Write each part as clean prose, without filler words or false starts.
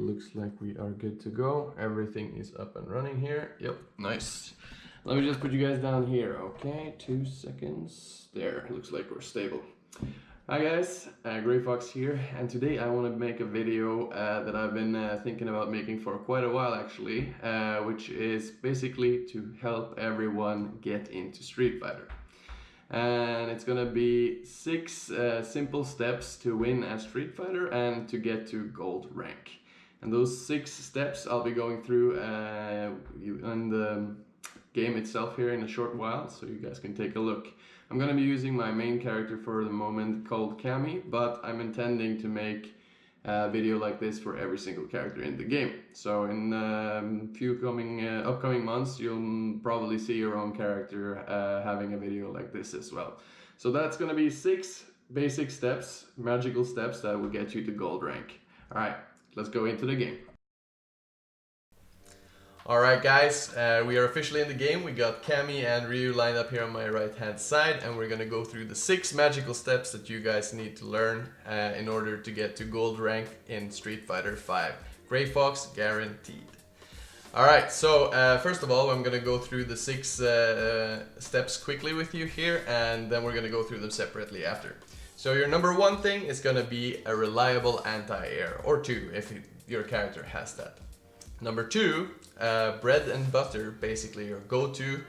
looks like we are good to go. Everything is up and running here. Yep, nice. Let me just put you guys down here, okay? 2 seconds. There, looks like we're stable. Hi guys, GreyFawkes here, and today I want to make a video that I've been thinking about making for quite a while actually, which is basically to help everyone get into Street Fighter. And it's gonna be 6 simple steps to win at Street Fighter and to get to gold rank. And those 6 steps I'll be going through in the game itself here in a short while, so you guys can take a look. I'm gonna be using my main character for the moment called Cammy, but I'm intending to make a video like this for every single character in the game. So in few upcoming months, you'll probably see your own character having a video like this as well. So that's gonna be 6 basic steps, magical steps that will get you to gold rank. All right, let's go into the game. Alright guys, we are officially in the game. We got Cammy and Ryu lined up here on my right hand side, and we're gonna go through the 6 magical steps that you guys need to learn in order to get to gold rank in Street Fighter 5. GreyFawkes guaranteed. Alright, so first of all I'm gonna go through the 6 steps quickly with you here, and then we're gonna go through them separately after. So your number 1 thing is gonna be a reliable anti-air, or 2 if your character has that. Number 2, bread and butter, basically your go-to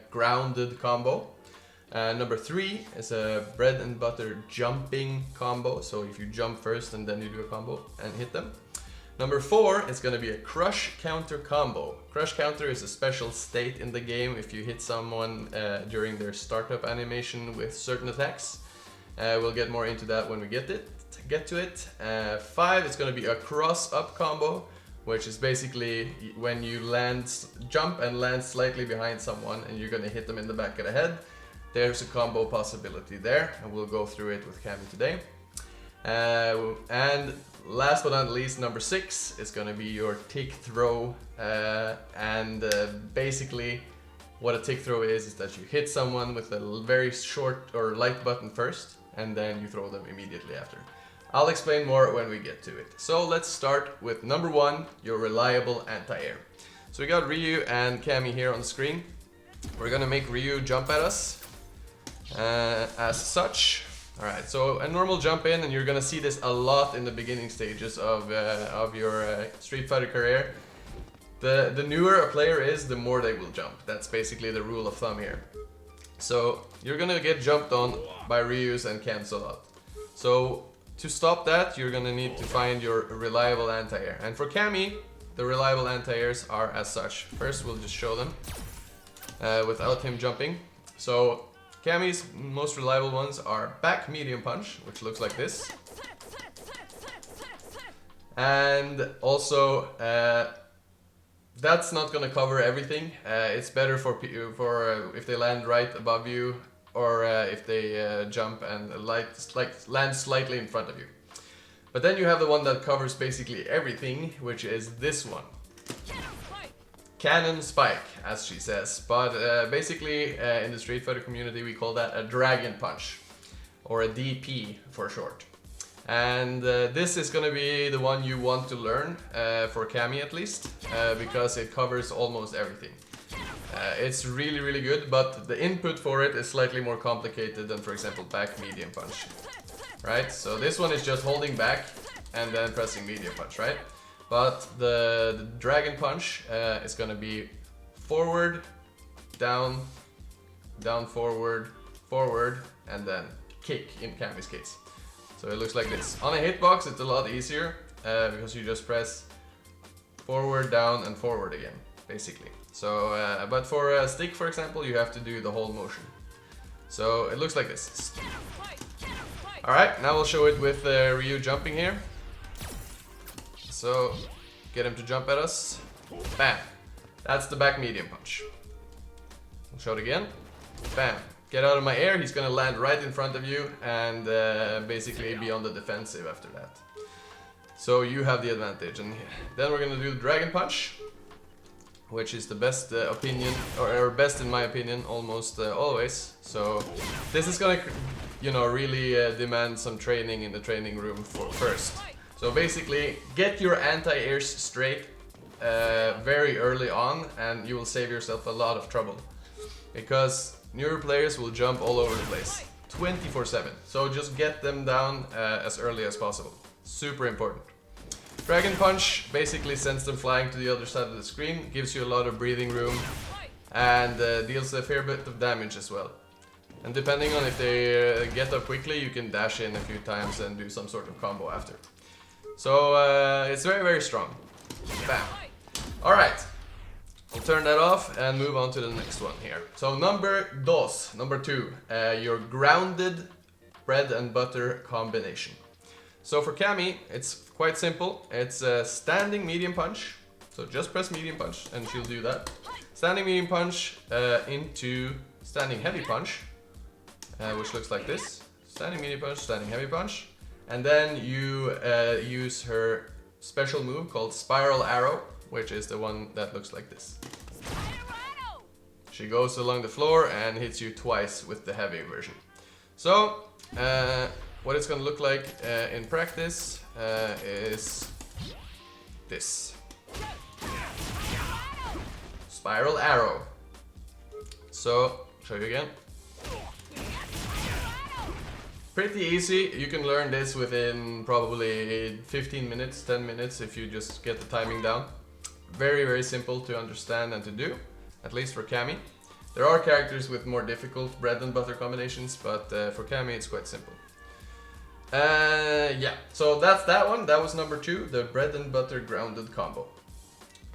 grounded combo. Number 3 is a bread and butter jumping combo, so if you jump first and then you do a combo and hit them. Number 4 is going to be a crush counter combo. Crush counter is a special state in the game if you hit someone during their startup animation with certain attacks. We'll get more into that when we get to it. 5 is going to be a cross-up combo, which is basically when you jump and land slightly behind someone and you're gonna hit them in the back of the head. There's a combo possibility there, and we'll go through it with Cammy today. And last but not least, number 6 is gonna be your tick throw. Basically what a tick throw is that you hit someone with a very short or light button first, and then you throw them immediately after. I'll explain more when we get to it. So let's start with number 1, your reliable anti-air. So we got Ryu and Cammy here on the screen. We're gonna make Ryu jump at us as such. Alright, so a normal jump in, and you're gonna see this a lot in the beginning stages of your Street Fighter career. The newer a player is, the more they will jump. That's basically the rule of thumb here. So you're gonna get jumped on by Ryu's and Cams a lot. So to stop that, you're gonna need to find your reliable anti-air. And for Cammy, the reliable anti-airs are as such. First, we'll just show them without him jumping. So Cammy's most reliable ones are back medium punch, which looks like this. And also, that's not gonna cover everything. It's better for if they land right above you, or if they jump and land slightly in front of you. But then you have the one that covers basically everything, which is this one. Cannon Spike, as she says. But basically in the Street Fighter community we call that a dragon punch, or a DP for short. And this is gonna be the one you want to learn, for Cammy at least, because it covers almost everything. It's really good, but the input for it is slightly more complicated than, for example, back medium punch. Right? So this one is just holding back and then pressing medium punch, right? But the dragon punch is gonna be forward, down, down, forward, forward, and then kick in Cammy's case. So it looks like this. On a hitbox it's a lot easier because you just press forward, down, and forward again, basically. So, but for a stick, for example, you have to do the whole motion. So it looks like this. Alright, now we'll show it with Ryu jumping here. So, get him to jump at us. Bam! That's the back medium punch. We'll show it again. Bam! Get out of my air, he's gonna land right in front of you and basically be on the defensive after that. So you have the advantage. And then we're gonna do the dragon punch, which is the best opinion, or best in my opinion, almost always. So this is gonna, you know, really demand some training in the training room first. So basically, get your anti-airs straight very early on, and you will save yourself a lot of trouble. Because newer players will jump all over the place, 24/7. So just get them down as early as possible. Super important. Dragon Punch basically sends them flying to the other side of the screen, gives you a lot of breathing room, and deals a fair bit of damage as well. And depending on if they get up quickly, you can dash in a few times and do some sort of combo after. So it's very, very strong. Bam. Alright, we'll turn that off and move on to the next one here. So number 2, your grounded bread and butter combination. So for Cammy, it's quite simple. It's a standing medium punch. So just press medium punch and she'll do that. Standing medium punch into standing heavy punch, which looks like this. Standing medium punch, standing heavy punch. And then you use her special move called Spiral Arrow, which is the one that looks like this. She goes along the floor and hits you twice with the heavy version. So, what it's gonna look like in practice is this. Spiral Arrow. So, show you again. Pretty easy. You can learn this within probably 15 minutes, 10 minutes if you just get the timing down. Very, very simple to understand and to do, at least for Cammy. There are characters with more difficult bread and butter combinations, but for Cammy it's quite simple. Yeah, so that's that one. That was number 2, the bread and butter grounded combo.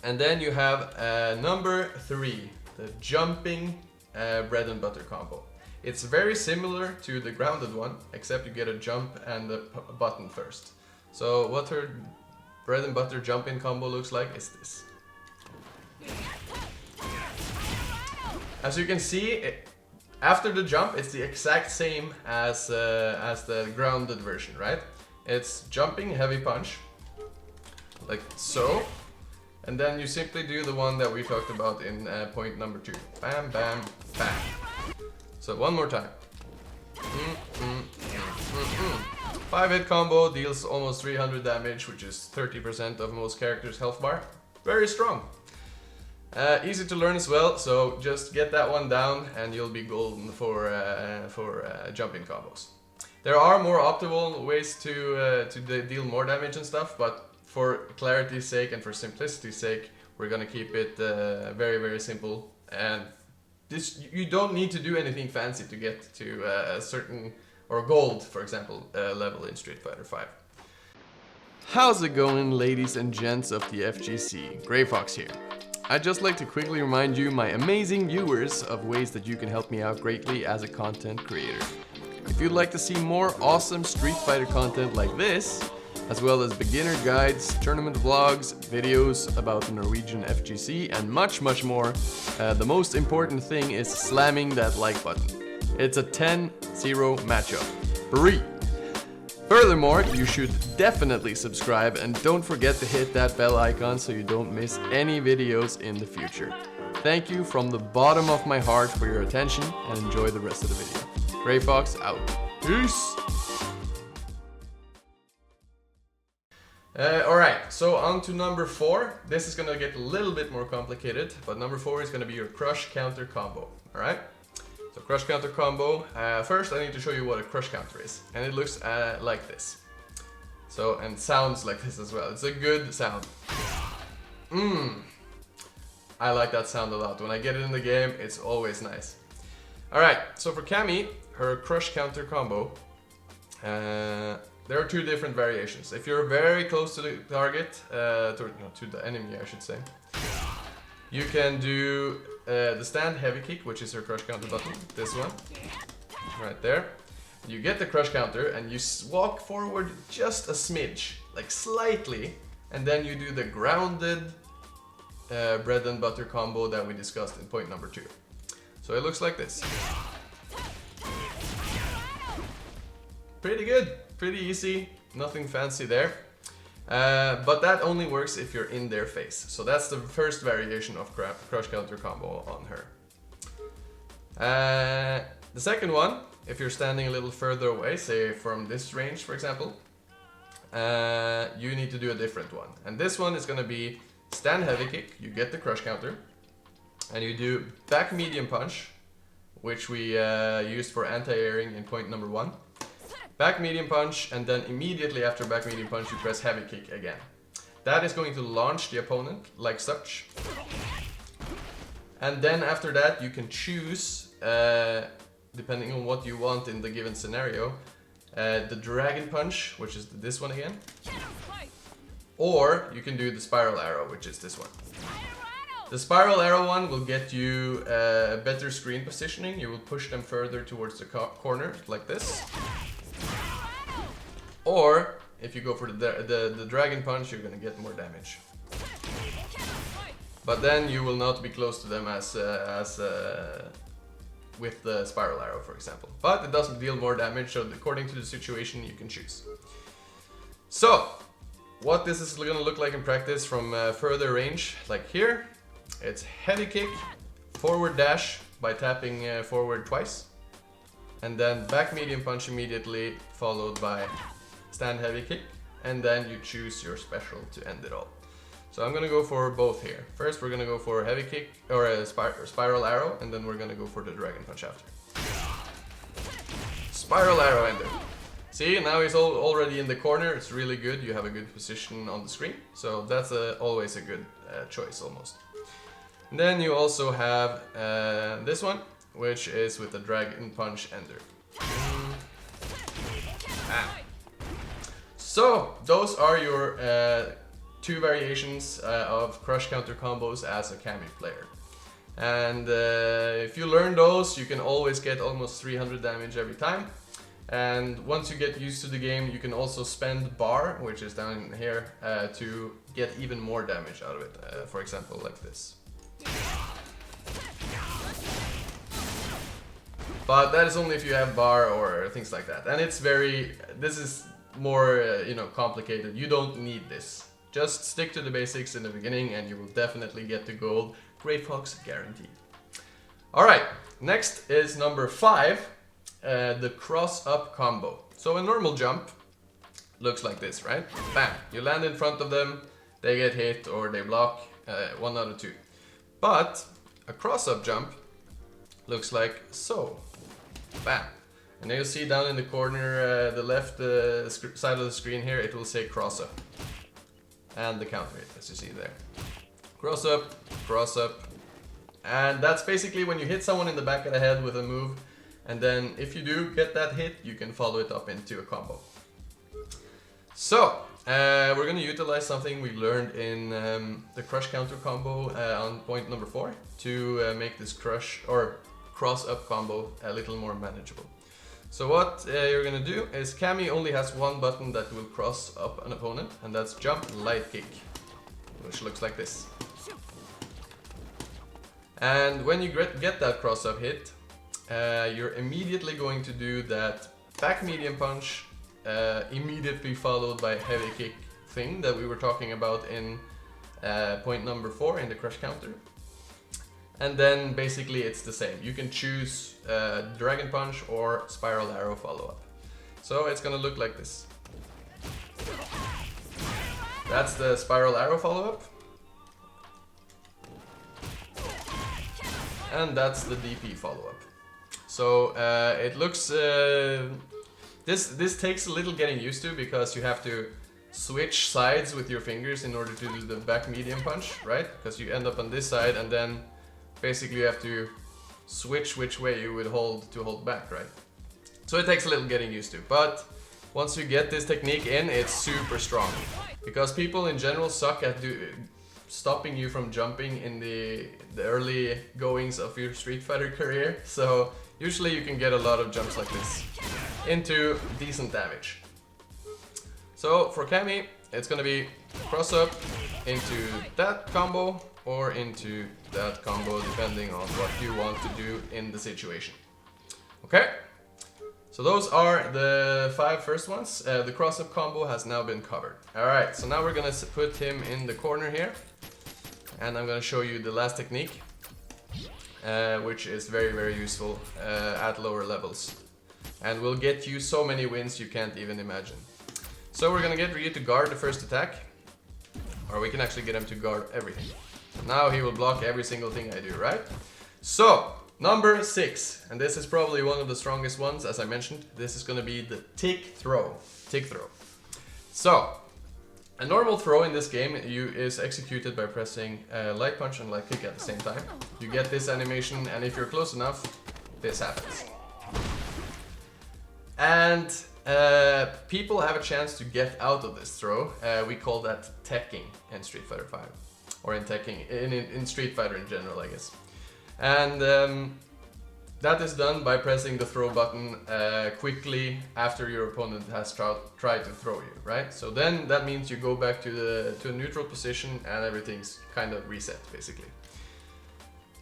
And then you have number 3, the jumping bread and butter combo. It's very similar to the grounded one, except you get a jump and a button first. So what her bread and butter jumping combo looks like is this. As you can see, after the jump, it's the exact same as the grounded version, right? It's jumping heavy punch, like so, and then you simply do the one that we talked about in point number 2. Bam, bam, bam. So one more time. 5-hit combo deals almost 300 damage, which is 30% of most characters' health bar. Very strong. Easy to learn as well, so just get that one down and you'll be golden for jumping combos. There are more optimal ways to deal more damage and stuff, but for clarity's sake and for simplicity's sake, we're gonna keep it very, very simple. And you don't need to do anything fancy to get to a certain, or gold, for example, level in Street Fighter V. How's it going, ladies and gents of the FGC? GreyFawkes here. I'd just like to quickly remind you, my amazing viewers, of ways that you can help me out greatly as a content creator. If you'd like to see more awesome Street Fighter content like this, as well as beginner guides, tournament vlogs, videos about the Norwegian FGC, and much, much more, the most important thing is slamming that like button. It's a 10-0 matchup. Free! Furthermore, you should definitely subscribe and don't forget to hit that bell icon so you don't miss any videos in the future. Thank you from the bottom of my heart for your attention and enjoy the rest of the video. GreyFawkes out. Peace! Alright, so on to number 4. This is gonna get a little bit more complicated, but number 4 is gonna be your crush counter combo. Alright? So crush counter combo. First I need to show you what a crush counter is. And it looks like this. So, and sounds like this as well. It's a good sound. I like that sound a lot. When I get it in the game, it's always nice. Alright, so for Cammy, her crush counter combo, there are 2 different variations. If you're very close to the target, to the enemy I should say, you can do the stand heavy kick, which is her crush counter button, this one, right there. You get the crush counter and you walk forward just a smidge, like slightly, and then you do the grounded bread and butter combo that we discussed in point number 2. So it looks like this. Pretty good. Pretty easy, nothing fancy there. But that only works if you're in their face. So that's the first variation of crush counter combo on her. The second one, if you're standing a little further away, say from this range for example, you need to do a different one. And this one is going to be stand heavy kick, you get the crush counter, and you do back medium punch, which we used for anti-airing in point number 1. Back medium punch, and then immediately after back medium punch you press heavy kick again. That is going to launch the opponent like such. And then after that you can choose, depending on what you want in the given scenario, the dragon punch, which is this one again. Or you can do the spiral arrow, which is this one. The spiral arrow one will get you better screen positioning. You will push them further towards the corner, like this. Or, if you go for the dragon punch, you're gonna get more damage. But then you will not be close to them as with the spiral arrow, for example. But it doesn't deal more damage, so according to the situation, you can choose. So, what this is gonna look like in practice from further range, like here, it's heavy kick, forward dash by tapping forward twice, and then back medium punch immediately, followed by stand heavy kick, and then you choose your special to end it all. So I'm gonna go for both here. First we're gonna go for heavy kick, or a spiral arrow, and then we're gonna go for the dragon punch after. Spiral arrow ender. See, now he's already in the corner. It's really good. You have a good position on the screen, so that's always a good choice almost. And then you also have this one, which is with the dragon punch ender. So those are your 2 variations of crush counter combos as a Cammy player. And if you learn those, you can always get almost 300 damage every time. And once you get used to the game, you can also spend bar, which is down here, to get even more damage out of it. For example, like this. But that is only if you have bar or things like that. And it's this is more, complicated. You don't need this. Just stick to the basics in the beginning and you will definitely get to gold. GreyFawkes guaranteed. Alright, next is number 5, the cross-up combo. So a normal jump looks like this, right? Bam! You land in front of them, they get hit or they block, 1 out of 2. But a cross-up jump looks like so. Bam! And then you'll see down in the corner, the left side of the screen here, it will say cross-up. And the counter hit, as you see there. Cross-up, cross-up. And that's basically when you hit someone in the back of the head with a move. And then if you do get that hit, you can follow it up into a combo. So, we're going to utilize something we learned in the crush counter combo on point number 4 to make this crush or cross-up combo a little more manageable. So what you're gonna do is Cammy only has one button that will cross up an opponent, and that's jump light kick, which looks like this. And when you get that cross up hit, you're immediately going to do that back medium punch, immediately followed by heavy kick thing that we were talking about in point number 4 in the crush counter. And then basically it's the same. You can choose dragon punch or spiral arrow follow-up. So it's gonna look like this. That's the spiral arrow follow-up. And that's the DP follow-up. So it looks... This takes a little getting used to because you have to switch sides with your fingers in order to do the back medium punch, right? Because you end up on this side and then basically you have to switch which way you would hold to hold back, right? So it takes a little getting used to, but once you get this technique in, it's super strong. Because people in general suck at stopping you from jumping in the early goings of your Street Fighter career, so usually you can get a lot of jumps like this into decent damage. So for Cammy, it's gonna be cross up into that combo or into that combo, depending on what you want to do in the situation. Okay, so those are the 5 first ones. The cross-up combo has now been covered. Alright, so now we're gonna put him in the corner here, and I'm gonna show you the last technique, which is very, very useful at lower levels, and will get you so many wins you can't even imagine. So we're gonna get Ryu to guard the first attack, or we can actually get him to guard everything. Now he will block every single thing I do, right? So, number 6, and this is probably one of the strongest ones, as I mentioned. This is gonna be the tick throw. Tick throw. So, a normal throw in this game is executed by pressing light punch and light kick at the same time. You get this animation, and if you're close enough, this happens. And people have a chance to get out of this throw. We call that teching in Street Fighter V, or in teching in Street Fighter in general, I guess. And that is done by pressing the throw button quickly after your opponent has tried to throw you, right? So then that means you go back to a neutral position and everything's kind of reset, basically.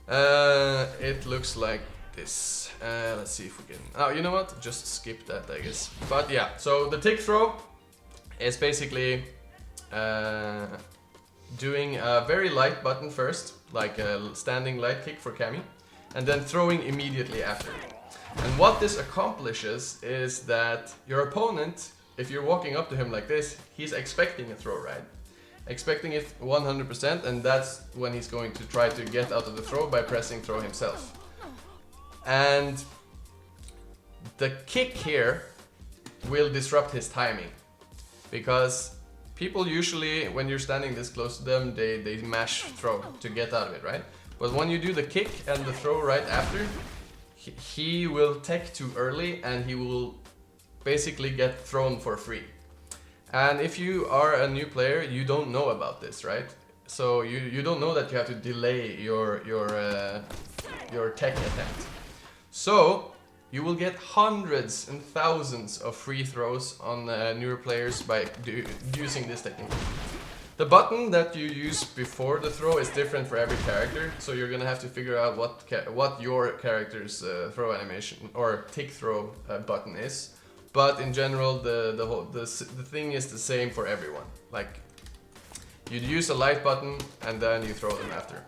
It looks like this. Let's see if we can... Oh, you know what? Just skip that, I guess. But yeah, so the tick throw is basically doing a very light button first, like a standing light kick for Cammy, and then throwing immediately after. And what this accomplishes is that your opponent, if you're walking up to him like this, he's expecting a throw, right? Expecting it 100%, and that's when he's going to try to get out of the throw by pressing throw himself. And the kick here will disrupt his timing, because people usually, when you're standing this close to them, they mash throw to get out of it, right? But when you do the kick and the throw right after, he will tech too early and he will basically get thrown for free. And if you are a new player, you don't know about this, right? So you don't know that you have to delay your tech attempt. So you will get hundreds and thousands of free throws on newer players by using this technique. The button that you use before the throw is different for every character, so you're gonna have to figure out what your character's throw animation or tick throw button is. But in general, the thing is the same for everyone. Like, you'd use a light button and then you throw them after.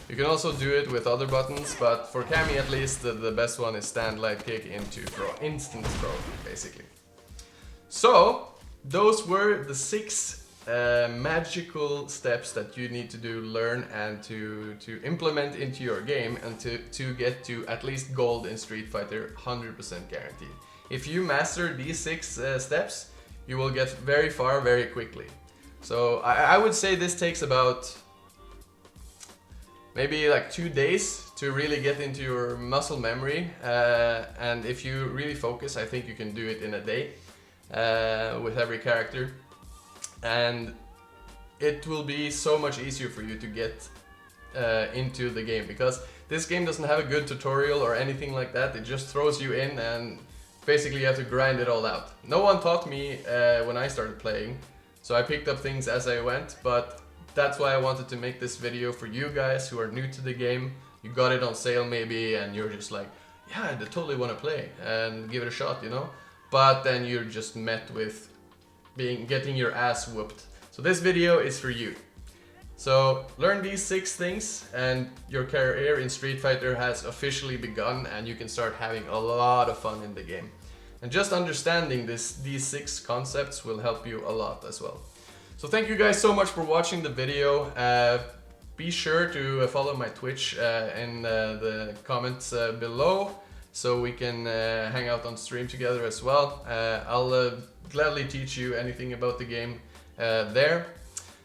You can also do it with other buttons, but for Cammy at least, the best one is stand light kick into throw, instant throw, basically. So, those were the 6 magical steps that you need to learn and to implement into your game, and to get to at least gold in Street Fighter, 100% guaranteed. If you master these 6 steps, you will get very far very quickly. So I would say this takes about maybe like 2 days to really get into your muscle memory, and if you really focus, I think you can do it in a day with every character. And it will be so much easier for you to get into the game, because this game doesn't have a good tutorial or anything like that. It just throws you in and basically you have to grind it all out. No one taught me when I started playing, so I picked up things as I went, but that's why I wanted to make this video for you guys who are new to the game. You got it on sale maybe and you're just like, yeah, I totally want to play and give it a shot, you know? But then you're just met with getting your ass whooped. So this video is for you. So learn these 6 things and your career in Street Fighter has officially begun, and you can start having a lot of fun in the game. And just understanding these 6 concepts will help you a lot as well. So thank you guys so much for watching the video. Be sure to follow my Twitch in the comments below, so we can hang out on stream together as well. I'll gladly teach you anything about the game there.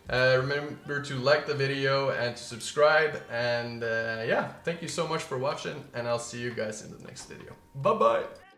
Remember to like the video and to subscribe, and yeah, thank you so much for watching, and I'll see you guys in the next video. Bye bye!